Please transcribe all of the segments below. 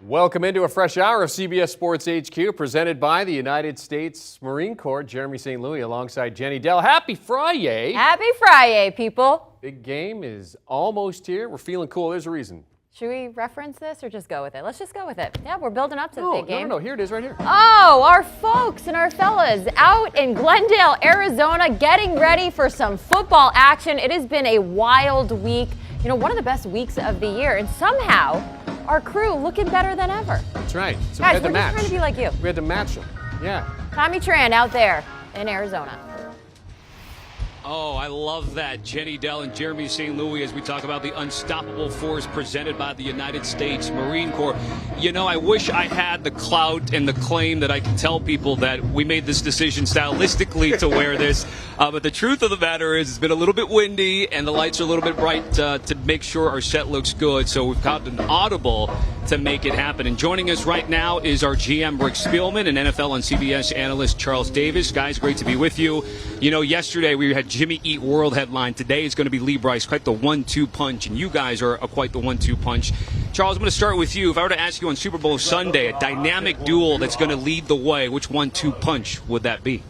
Welcome into a fresh hour of CBS Sports HQ, presented by the United States Marine Corps. Jeremy St. Louis alongside Jenny Dell. Happy Friday. Happy Friday, people. Big game is almost here. We're feeling cool. There's a reason. Should we reference this or just go with it? Let's just go with it. Yeah, we're building up to the big game. No, here it is right here. Oh, our folks and our fellas out in Glendale, Arizona, getting ready for some football action. It has been a wild week. You know, one of the best weeks of the year, and somehow our crew looking better than ever. That's right. So Guys, we had to we're match. just trying to be like you. We had to match them. Yeah. Tommy Tran out there in Arizona. Oh, I love that. Jenny Dell and Jeremy St. Louis as we talk about the unstoppable force presented by the United States Marine Corps. You know, I wish I had the clout and the claim that I can tell people that we made this decision stylistically to wear this. But the truth of the matter is it's been a little bit windy and the lights are a little bit bright to make sure our set looks good. So we've got an audible to make it happen. And joining us right now is our GM, Rick Spielman, and NFL on CBS analyst Charles Davis. Guys, great to be with you. You know, yesterday we had Jimmy Eat World headline. Today is going to be Lee Bryce, quite the 1-2 punch, and you guys are quite the 1-2 punch. Charles, I'm going to start with you. If I were to ask you on Super Bowl Sunday, a dynamic duel that's going to lead the way, which 1-2 punch would that be?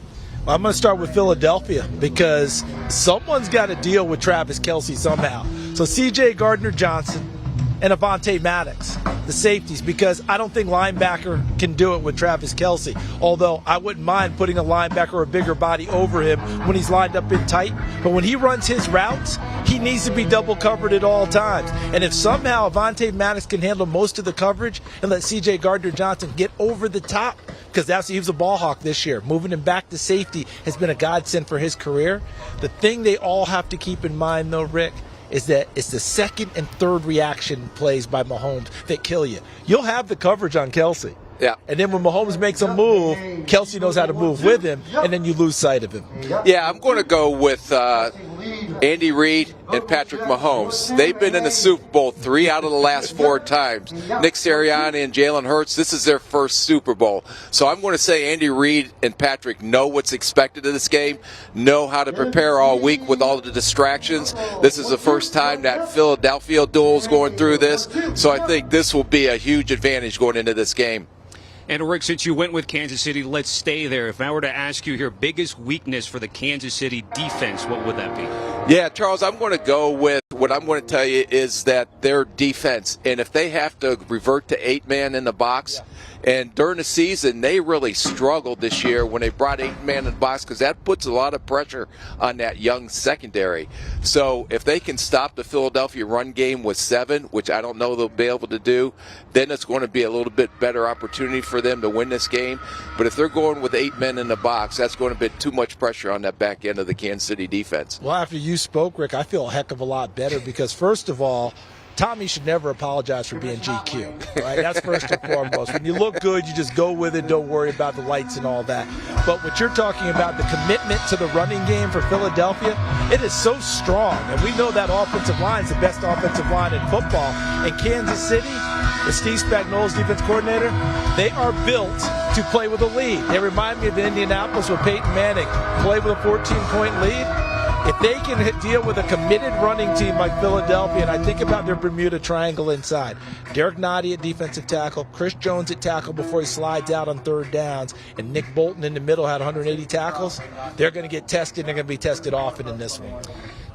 Well, I'm going to start with Philadelphia because someone's got to deal with Travis Kelce somehow. So C.J. Gardner-Johnson and Avonte Maddox, the safeties, because I don't think linebacker can do it with Travis Kelce. Although I wouldn't mind putting a linebacker or a bigger body over him when he's lined up in tight. But when he runs his routes, he needs to be double covered at all times. And if somehow Avonte Maddox can handle most of the coverage and let C.J. Gardner-Johnson get over the top, because he was a ball hawk this year. Moving him back to safety has been a godsend for his career. The thing they all have to keep in mind, though, Rick, is that it's the second and third reaction plays by Mahomes that kill you. You'll have the coverage on Kelce. Yeah. And then when Mahomes makes a move, Kelce knows how to move with him, and then you lose sight of him. Yeah, I'm going to go with Andy Reid and Patrick Mahomes. They've been in the Super Bowl 3 out of the last 4 times. Nick Sirianni and Jalen Hurts, this is their first Super Bowl. So I'm going to say Andy Reid and Patrick know what's expected of this game, know how to prepare all week with all the distractions. This is the first time that Philadelphia duel is going through this. So I think this will be a huge advantage going into this game. And Rick, since you went with Kansas City, let's stay there. If I were to ask you here, biggest weakness for the Kansas City defense, what would that be? Yeah, Charles, I'm going to go with what I'm going to tell you is that their defense, and if they have to revert to 8-man in the box, and during the season, they really struggled this year when they brought 8-man in the box because that puts a lot of pressure on that young secondary. So if they can stop the Philadelphia run game with 7, which I don't know they'll be able to do, then it's going to be a little bit better opportunity for them to win this game. But if they're going with 8 men in the box, that's going to be too much pressure on that back end of the Kansas City defense. Well, after you spoke, Rick, I feel a heck of a lot better because, first of all, Tommy should never apologize for being GQ, right? That's first and foremost. When you look good, you just go with it. Don't worry about the lights and all that. But what you're talking about, the commitment to the running game for Philadelphia, it is so strong. And we know that offensive line is the best offensive line in football. And Kansas City, the Steve Spagnuolo's defense coordinator, they are built to play with a lead. They remind me of Indianapolis with Peyton Manning, play with a 14-point lead. If they can deal with a committed running team like Philadelphia, and I think about their Bermuda Triangle inside, Derek Nottie at defensive tackle, Chris Jones at tackle before he slides out on third downs, and Nick Bolton in the middle had 180 tackles, they're going to get tested, and they're going to be tested often in this one.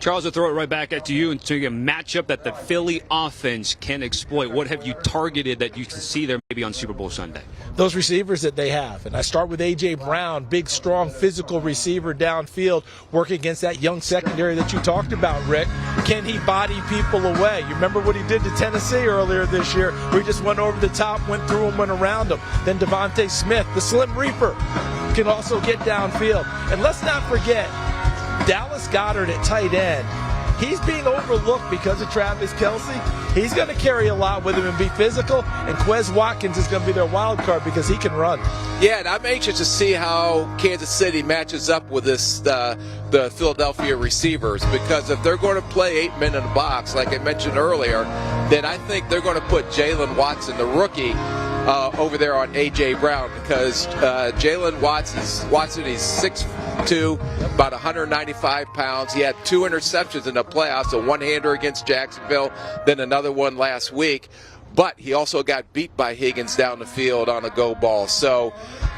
Charles, I'll throw it right back at you into a matchup that the Philly offense can exploit. What have you targeted that you can see there maybe on Super Bowl Sunday? Those receivers that they have. And I start with A.J. Brown, big, strong, physical receiver downfield, working against that young secondary that you talked about, Rick. Can he body people away? You remember what he did to Tennessee earlier this year, where he just went over the top, went through them, went around them. Then Devontae Smith, the Slim Reaper, can also get downfield. And let's not forget, Dallas Goedert at tight end. He's being overlooked because of Travis Kelce. He's going to carry a lot with him and be physical, and Quez Watkins is going to be their wild card because he can run. Yeah, and I'm anxious to see how Kansas City matches up with this the Philadelphia receivers, because if they're going to play 8 men in the box, like I mentioned earlier, then I think they're going to put Jalen Watson, the rookie, over there on A.J. Brown, because Jalen Watson, he's 6'2", about 195 pounds. He had 2 interceptions in the playoffs, a one-hander against Jacksonville, then another one last week. but he also got beat by Higgins down the field on a go ball. So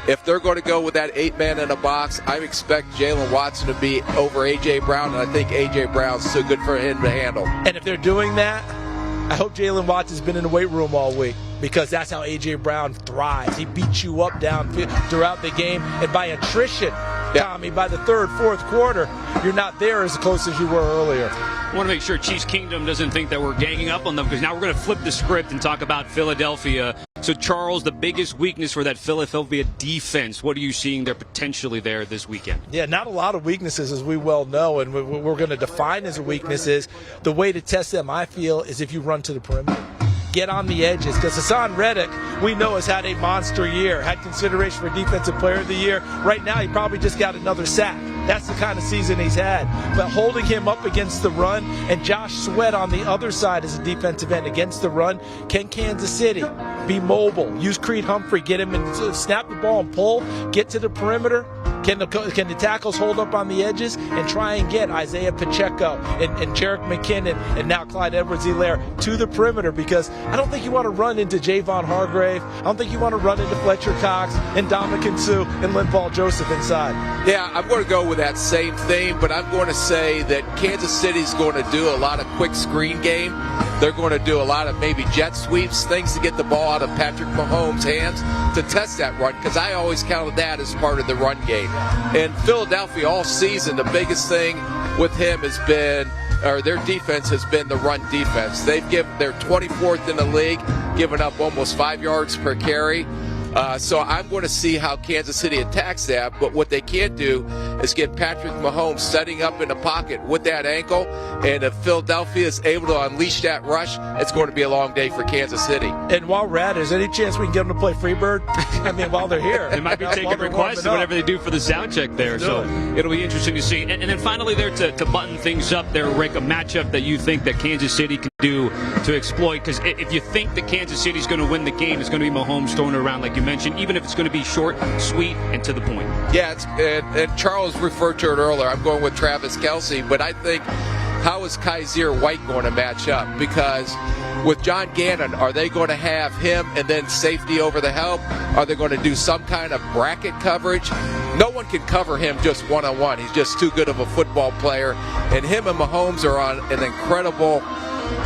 if they're going to go with that 8-man in a box, I expect Jalen Watson to be over A.J. Brown, and I think A.J. Brown's too good for him to handle. And if they're doing that, I hope Jalen Watson's been in the weight room all week, because that's how A.J. Brown thrives. He beats you up downfield throughout the game, and by attrition, Tommy, by the third, fourth quarter, you're not there as close as you were earlier. I want to make sure Chiefs Kingdom doesn't think that we're ganging up on them, because now we're going to flip the script and talk about Philadelphia. So, Charles, the biggest weakness for that Philadelphia defense, what are you seeing there potentially there this weekend? Yeah, not a lot of weaknesses, as we well know, and what we're going to define as a weakness is the way to test them, I feel, is if you run to the perimeter. Get on the edges, because Hassan Reddick, we know, has had a monster year, had consideration for Defensive Player of the Year. Right now, he probably just got another sack. That's the kind of season he's had. But holding him up against the run, and Josh Sweat on the other side as a defensive end against the run, can Kansas City be mobile? Use Creed Humphrey, get him and snap the ball and pull, get to the perimeter. Can the tackles hold up on the edges and try and get Isaiah Pacheco and Jerick McKinnon and now Clyde Edwards-Helaire to the perimeter? Because I don't think you want to run into Javon Hargrave. I don't think you want to run into Fletcher Cox and Dominican Sue and Linval Joseph inside. Yeah, I'm going to go with that same thing, but I'm going to say that Kansas City's going to do a lot of quick screen game. They're going to do a lot of maybe jet sweeps, things to get the ball out of Patrick Mahomes' hands to test that run, because I always counted that as part of the run game. And Philadelphia all season, the biggest thing with him has been, or their defense has been the run defense. They're 24th in the league, giving up almost 5 yards per carry. So I'm going to see how Kansas City attacks that. But what they can't do is get Patrick Mahomes setting up in the pocket with that ankle. And if Philadelphia is able to unleash that rush, it's going to be a long day for Kansas City. And while we're at it, is there any chance we can get them to play Freebird? I mean, while they're here. They might be taking requests or whatever they do for the sound check there. So it'll be interesting to see. And then finally there to button things up there, Rick, a matchup that you think that Kansas City can do to exploit. Because if you think that Kansas City's going to win the game, it's going to be Mahomes throwing it around like you mentioned, even if it's going to be short, sweet, and to the point. Yeah, and Charles referred to it earlier. I'm going with Travis Kelce, but I think, how is Kaiser White going to match up? Because with John Gannon, are they going to have him and then safety over the help? Are they going to do some kind of bracket coverage? No one can cover him just one-on-one. He's just too good of a football player. And him and Mahomes are on an incredible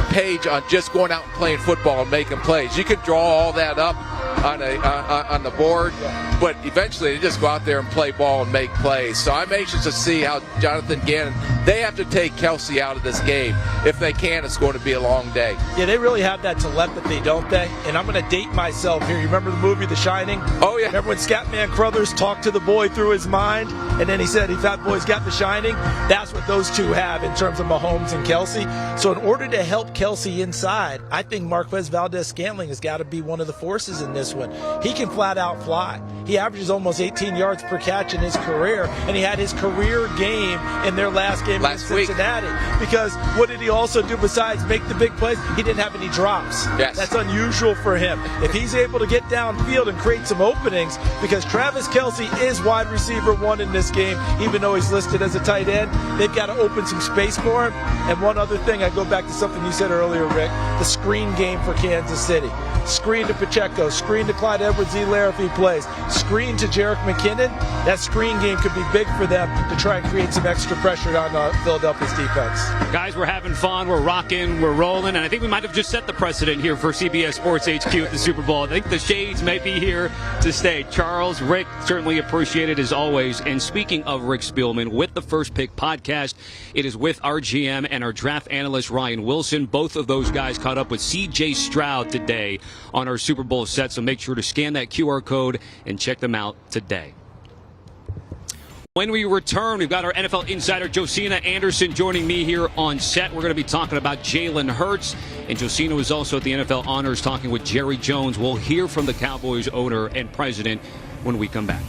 page on just going out and playing football and making plays. You can draw all that up on the board, but eventually they just go out there and play ball and make plays. So I'm anxious to see how Jonathan Gannon, they have to take Kelce out of this game. If they can, it's going to be a long day. Yeah, they really have that telepathy, don't they? And I'm going to date myself here. You remember the movie The Shining? Oh, yeah. Remember when Scatman Crothers talked to the boy through his mind, and then he said, if that boy's got The Shining? That's what those two have in terms of Mahomes and Kelce. So in order to help Kelce inside, I think Marquez Valdez-Scantling has got to be one of the forces in this one. He can flat out fly. He averages almost 18 yards per catch in his career, and he had his career game in their last game in Cincinnati. Because what did he also do besides make the big plays? He didn't have any drops. Yes. That's unusual for him. If he's able to get downfield and create some openings, because Travis Kelce is wide receiver one in this game, even though he's listed as a tight end, they've got to open some space for him. And one other thing, I go back to something you said earlier, Rick, the screen game for Kansas City. Screen to Pacheco, screen to Clyde Edwards-Helaire if he plays, screen to Jerick McKinnon. That screen game could be big for them to try and create some extra pressure on Philadelphia's defense. Guys, we're having fun, we're rocking, we're rolling, and I think we might have just set the precedent here for CBS Sports HQ at the Super Bowl. I think the shades may be here to stay. Charles, Rick, certainly appreciated as always. And speaking of Rick Spielman, with the First Pick podcast, it is with our GM and our draft analyst Ryan Wilson. Both of those guys caught up with C.J. Stroud today on our Super Bowl set, so make sure to scan that QR code and check them out today. When we return, we've got our NFL insider Josina Anderson joining me here on set. We're going to be talking about Jalen Hurts, and Josina was also at the NFL Honors talking with Jerry Jones. We'll hear from the Cowboys owner and president when we come back.